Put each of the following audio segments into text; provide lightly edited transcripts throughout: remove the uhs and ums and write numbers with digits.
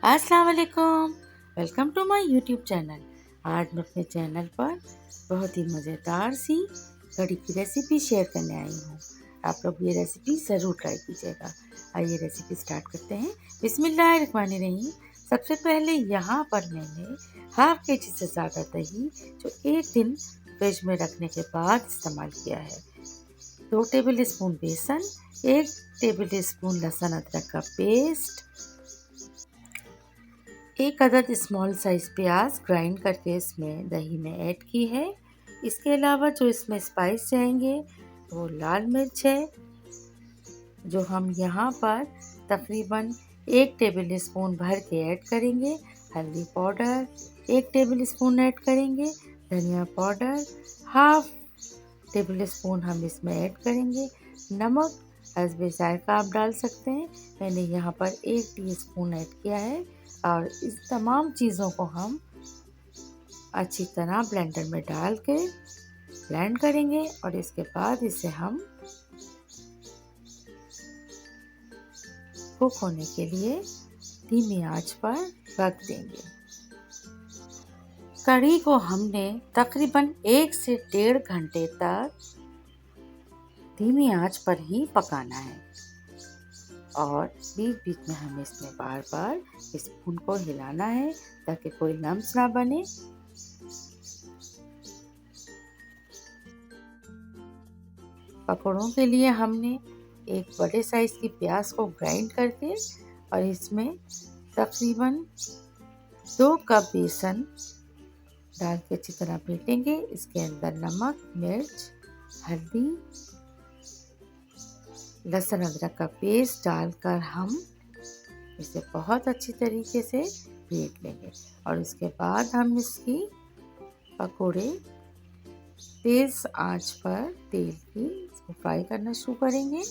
अस्सलाम वालेकुम। Welcome to my YouTube channel. आज मैं अपने चैनल पर बहुत ही मज़ेदार सी कढ़ी की रेसिपी शेयर करने आई हूँ। आप लोग ये रेसिपी ज़रूर ट्राई कीजिएगा। आइए रेसिपी स्टार्ट करते हैं। बिस्मिल्लाहिर्रहमानिर्रहीम। सबसे पहले यहाँ पर मैंने हाफ केजी से ज़्यादा दही जो एक दिन फ्रिज में रखने के बाद इस्तेमाल किया है, 2 टेबल स्पून बेसन, 1 टेबल स्पून लहसुन अदरक का पेस्ट, 1 अदद स्मॉल साइज़ प्याज ग्राइंड करके इसमें दही में ऐड की है। इसके अलावा जो इसमें स्पाइस जाएंगे वो लाल मिर्च है जो हम यहाँ पर तकरीबन 1 टेबल स्पून भर के ऐड करेंगे। हल्दी पाउडर 1 टेबल स्पून ऐड करेंगे। धनिया पाउडर हाफ टेबल स्पून हम इसमें ऐड करेंगे। नमक हस्बे जायका आप डाल सकते हैं, मैंने यहाँ पर 1 टीस्पून ऐड किया है। और इस तमाम चीज़ों को हम अच्छी तरह ब्लेंडर में डाल के ब्लेंड करेंगे और इसके बाद इसे हम कुक होने के लिए धीमी आंच पर रख देंगे। कढ़ी को हमने तकरीबन 1 से 1.5 घंटे तक धीमी आंच पर ही पकाना है और बीच बीच में हमें इसमें बार बार स्पून को हिलाना है ताकि कोई लम्स ना बने। पकौड़ों के लिए हमने एक बड़े साइज़ की प्याज को ग्राइंड करके और इसमें तकरीबन 2 कप बेसन डाल के अच्छी तरह फेंटेंगे। इसके अंदर नमक, मिर्च, हल्दी, लहसुन अदरक का पेस्ट डालकर हम इसे बहुत अच्छी तरीके से फेंट लेंगे और इसके बाद हम इसकी पकोड़े तेज़ आंच पर तेल की इसको फ्राई करना शुरू करेंगे।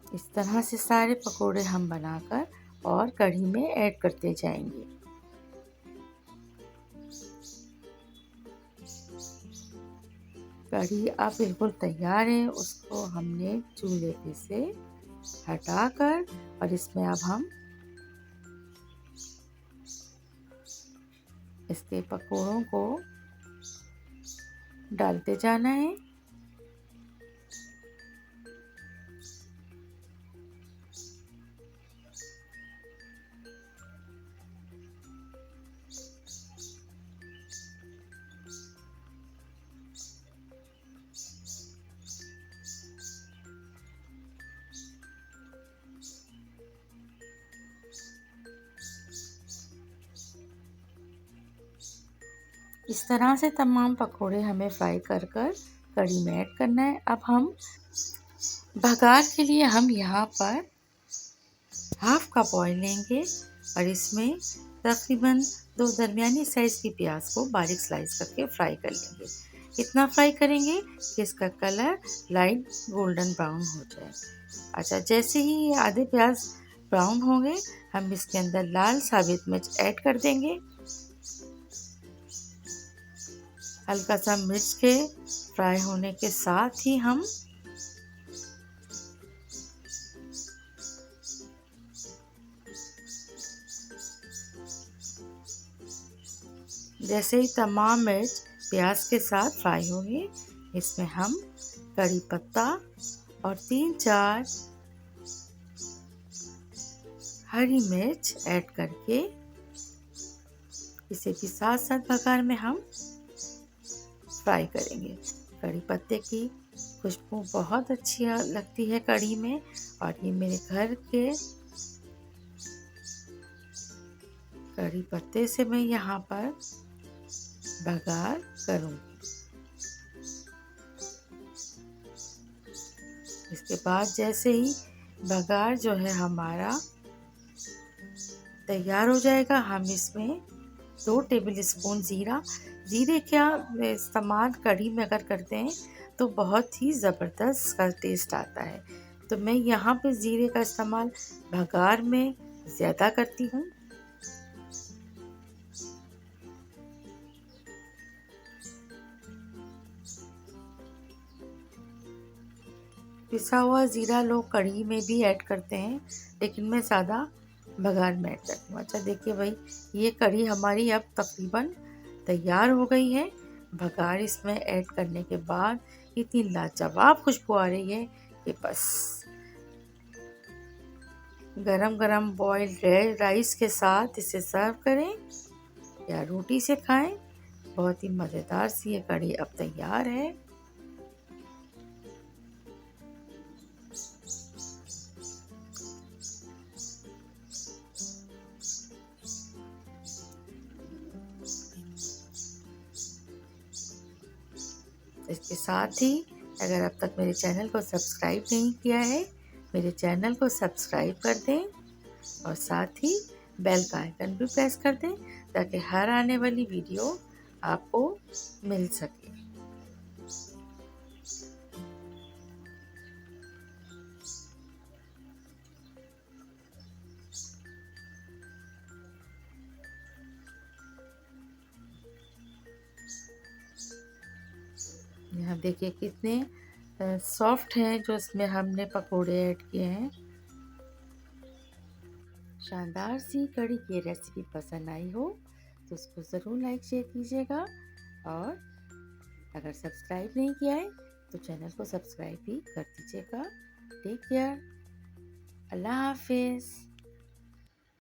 इस तरह से सारे पकोड़े हम बनाकर और कढ़ी में ऐड करते जाएंगे। कढ़ी अब बिल्कुल तैयार है, उसको हमने चूल्हे पे से हटाकर और इसमें अब हम इसके पकोड़ों को डालते जाना है। इस तरह से तमाम पकोड़े हमें फ्राई कर कर कढ़ी में ऐड करना है। अब हम बघार के लिए हम यहाँ पर हाफ कप ऑयल लेंगे और इसमें तकरीबन 2 दरमियानी साइज़ की प्याज को बारीक स्लाइस करके फ्राई कर लेंगे। इतना फ्राई करेंगे कि इसका कलर लाइट गोल्डन ब्राउन हो जाए। अच्छा, जैसे ही ये आधे प्याज ब्राउन हो गए हम इसके अंदर लाल साबित मिर्च ऐड कर देंगे। हल्का सा मिर्च के फ्राई होने के साथ ही हम जैसे ही तमाम मिर्च प्याज के साथ फ्राई होंगे इसमें हम कड़ी पत्ता और 3-4 हरी मिर्च ऐड करके इसे भी साथ साथ बघार में हम फ्राई करेंगे। कड़ी पत्ते की खुशबू बहुत अच्छी लगती है कड़ी में और ये मेरे घर के कड़ी पत्ते से मैं यहाँ पर बघार करूँगी। इसके बाद जैसे ही बघार जो है हमारा तैयार हो जाएगा हम इसमें 2 टेबल स्पून जीरे का इस्तेमाल कढ़ी में अगर करते हैं तो बहुत ही ज़बरदस्त का टेस्ट आता है, तो मैं यहाँ पे जीरे का इस्तेमाल बघार में ज़्यादा करती हूँ। पिसा हुआ ज़ीरा लोग कढ़ी में भी ऐड करते हैं, लेकिन मैं सादा बघार में ऐड करती हूँ। अच्छा देखिए भाई, ये कढ़ी हमारी अब तकरीबन तैयार हो गई है। बघार इसमें ऐड करने के बाद इतनी लाजवाब खुशबू आ रही है कि बस। गरम गरम बॉइल्ड राइस के साथ इसे सर्व करें या रोटी से खाएं। बहुत ही मज़ेदार सी ये कढ़ी अब तैयार है। इसके साथ ही अगर अब तक मेरे चैनल को सब्सक्राइब नहीं किया है, मेरे चैनल को सब्सक्राइब कर दें और साथ ही बेल का आइकन भी प्रेस कर दें ताकि हर आने वाली वीडियो आपको मिल सके। यहाँ देखिए कितने सॉफ्ट हैं जो इसमें हमने पकोड़े ऐड किए हैं। शानदार सी कढ़ी की रेसिपी पसंद आई हो तो उसको ज़रूर लाइक शेयर कीजिएगा और अगर सब्सक्राइब नहीं किया है तो चैनल को सब्सक्राइब भी कर दीजिएगा। Take care. अल्लाह हाफिज़।